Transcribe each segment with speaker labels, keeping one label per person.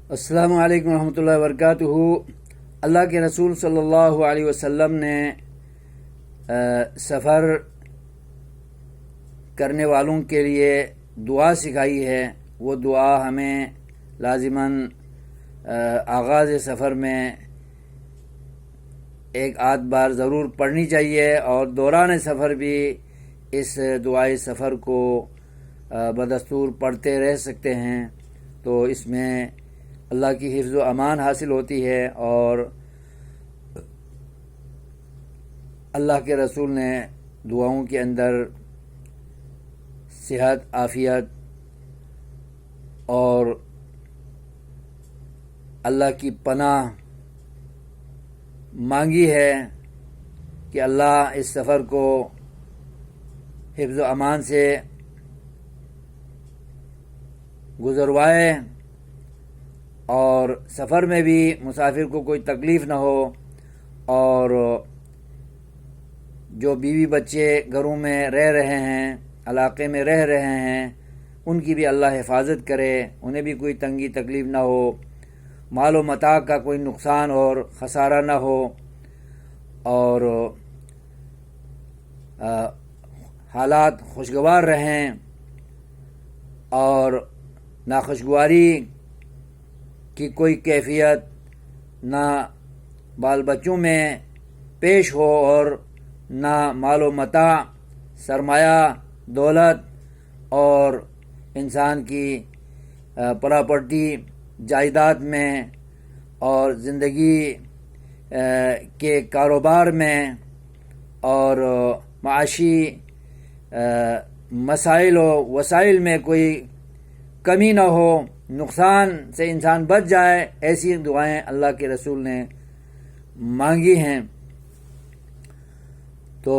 Speaker 1: السلام علیکم ورحمۃ اللہ وبرکاتہ۔ اللہ کے رسول صلی اللہ علیہ وسلم نے سفر کرنے والوں کے لیے دعا سکھائی ہے۔ وہ دعا ہمیں لازماً آغاز سفر میں ایک آدھ بار ضرور پڑھنی چاہیے، اور دوران سفر بھی اس دعائے سفر کو بدستور پڑھتے رہ سکتے ہیں، تو اس میں اللہ کی حفظ و امان حاصل ہوتی ہے، اور اللہ کے رسول نے دعاؤں کے اندر صحت، عافیت اور اللہ کی پناہ مانگی ہے کہ اللہ اس سفر کو حفظ و امان سے گزروائے، اور سفر میں بھی مسافر کو کوئی تکلیف نہ ہو، اور جو بیوی بچے گھروں میں رہ رہے ہیں، علاقے میں رہ رہے ہیں، ان کی بھی اللہ حفاظت کرے، انہیں بھی کوئی تنگی تکلیف نہ ہو، مال و متاع کا کوئی نقصان اور خسارہ نہ ہو، اور حالات خوشگوار رہیں، اور ناخوشگواری کی کوئی کیفیت نہ بال بچوں میں پیش ہو، اور نہ مال و متاع، سرمایہ، دولت اور انسان کی پراپرٹی، جائیداد میں اور زندگی کے کاروبار میں اور معاشی مسائل و وسائل میں کوئی کمی نہ ہو، نقصان سے انسان بچ جائے، ایسی دعائیں اللہ کے رسول نے مانگی ہیں۔ تو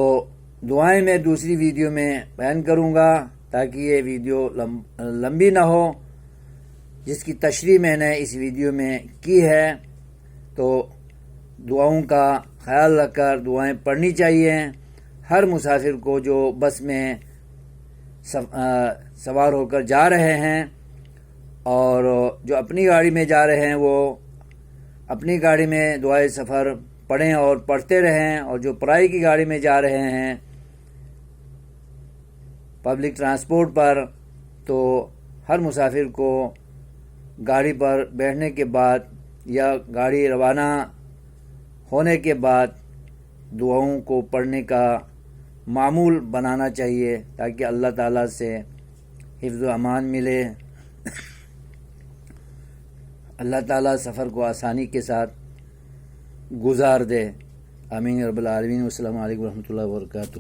Speaker 1: دعائیں میں دوسری ویڈیو میں بیان کروں گا، تاکہ یہ ویڈیو لمبی نہ ہو، جس کی تشریح میں نے اس ویڈیو میں کی ہے۔ تو دعاؤں کا خیال رکھ کر دعائیں پڑھنی چاہیے ہر مسافر کو جو بس میں سوار ہو کر جا رہے ہیں، اور جو اپنی گاڑی میں جا رہے ہیں وہ اپنی گاڑی میں دعائے سفر پڑھیں اور پڑھتے رہیں، اور جو پرائی کی گاڑی میں جا رہے ہیں پبلک ٹرانسپورٹ پر، تو ہر مسافر کو گاڑی پر بیٹھنے کے بعد یا گاڑی روانہ ہونے کے بعد دعاؤں کو پڑھنے کا معمول بنانا چاہیے، تاکہ اللہ تعالیٰ سے حفظ و امان ملے، اللہ تعالیٰ سفر کو آسانی کے ساتھ گزار دے۔ آمین رب العالمین۔ والسلام علیکم ورحمۃ اللہ وبرکاتہ۔